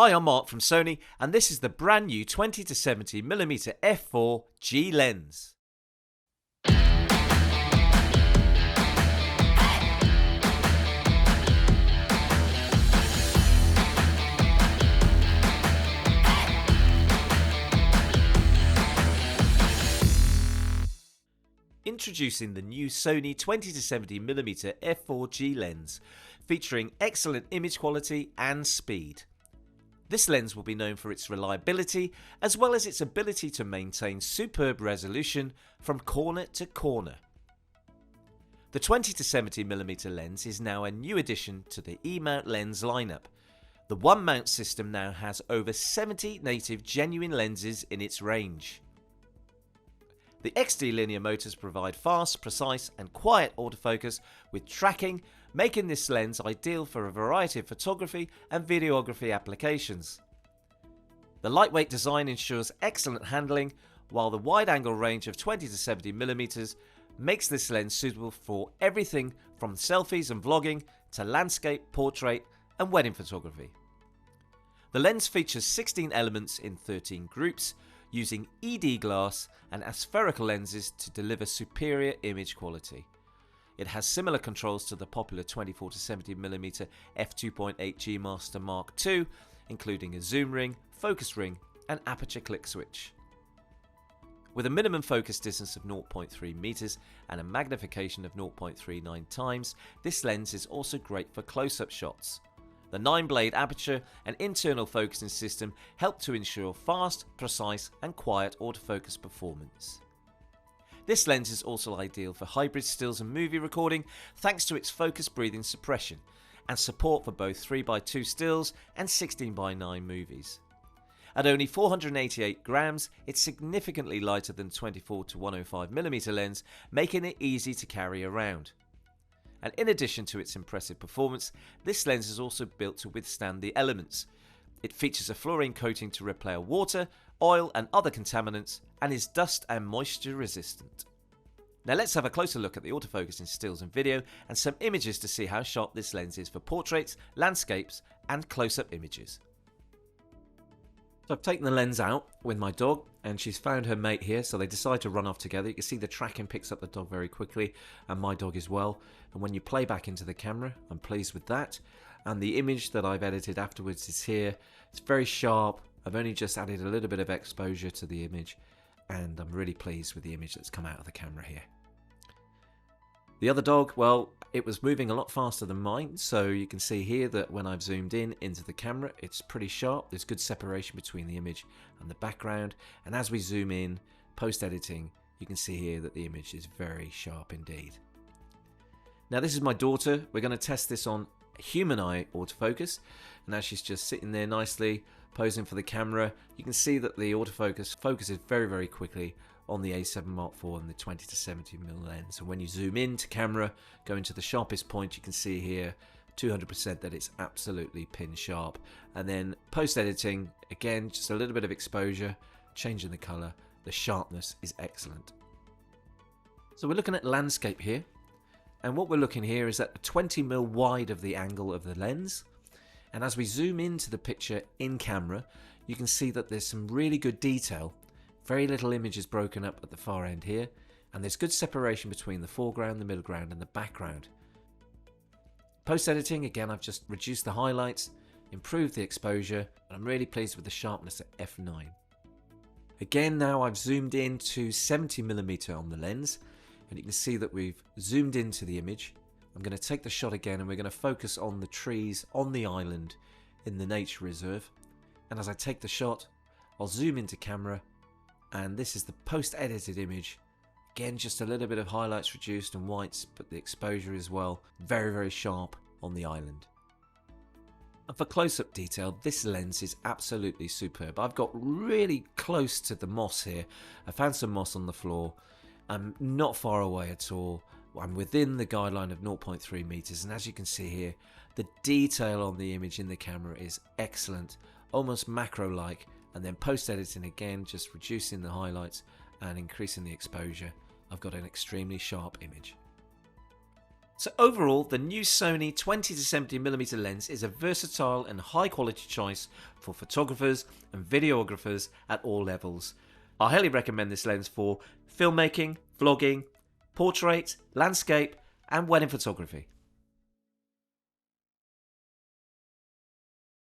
Hi, I'm Mark from Sony, and this is the brand new 20-70mm f4 G lens. Introducing the new Sony 20-70mm f4 G lens, featuring excellent image quality and speed. This lens will be known for its reliability as well as its ability to maintain superb resolution from corner to corner. The 20-70mm lens is now a new addition to the E-mount lens lineup. The one mount system now has over 70 native genuine lenses in its range. The XD linear motors provide fast, precise and quiet autofocus with tracking, making this lens ideal for a variety of photography and videography applications. The lightweight design ensures excellent handling, while the wide-angle range of 20-70mm makes this lens suitable for everything from selfies and vlogging to landscape, portrait and wedding photography. The lens features 16 elements in 13 groups, using ED glass and aspherical lenses to deliver superior image quality. It has similar controls to the popular 24-70mm f2.8 G Master Mark II, including a zoom ring, focus ring and aperture click switch. With a minimum focus distance of 0.3 meters and a magnification of 0.39 times, this lens is also great for close-up shots. The 9-blade aperture and internal focusing system help to ensure fast, precise and quiet autofocus performance. This lens is also ideal for hybrid stills and movie recording thanks to its focus breathing suppression and support for both 3x2 stills and 16:9 movies. At only 488 grams, it's significantly lighter than 24-105mm lens, making it easy to carry around. And in addition to its impressive performance, this lens is also built to withstand the elements. It features a fluorine coating to repel water, oil and other contaminants, and is dust and moisture resistant. Now let's have a closer look at the autofocus in stills and video and some images to see how sharp this lens is for portraits, landscapes and close-up images. So I've taken the lens out with my dog and she's found her mate here, so they decide to run off together. You can see the tracking picks up the dog very quickly and my dog as well. And when you play back into the camera, I'm pleased with that. And the image that I've edited afterwards is here. It's very sharp. I've only just added a little bit of exposure to the image and I'm really pleased with the image that's come out of the camera here. The other dog, well, it was moving a lot faster than mine, so you can see here that when I've zoomed in into the camera, it's pretty sharp. There's good separation between the image and the background, and as we zoom in, post-editing, you can see here that the image is very sharp indeed. Now this is my daughter. We're going to test this on human eye autofocus, and as she's just sitting there nicely, posing for the camera, you can see that the autofocus focuses very, very quickly on the A7 Mark IV and the 20-70mm lens. And when you zoom into camera, go into the sharpest point, you can see here 200% that it's absolutely pin sharp. And then post-editing, again, just a little bit of exposure, changing the color, the sharpness is excellent. So we're looking at landscape here. And what we're looking here is at 20mm wide of the angle of the lens. And as we zoom into the picture in camera, you can see that there's some really good detail. Very little image is broken up at the far end here, and there's good separation between the foreground, the middle ground and the background. Post-editing, again, I've just reduced the highlights, improved the exposure, and I'm really pleased with the sharpness at f9. Again, now I've zoomed in to 70mm on the lens, and you can see that we've zoomed into the image. I'm going to take the shot again and we're going to focus on the trees on the island in the nature reserve. And as I take the shot, I'll zoom into camera. And this is the post-edited image. Again, just a little bit of highlights reduced and whites, but the exposure as well, very, very sharp on the island. And for close-up detail, this lens is absolutely superb. I've got really close to the moss here. I found some moss on the floor. I'm not far away at all. I'm within the guideline of 0.3 meters, and as you can see here, the detail on the image in the camera is excellent, almost macro-like. And then post-editing again, just reducing the highlights and increasing the exposure, I've got an extremely sharp image. So overall, the new Sony 20-70mm lens is a versatile and high quality choice for photographers and videographers at all levels. I highly recommend this lens for filmmaking, vlogging, portrait, landscape and wedding photography.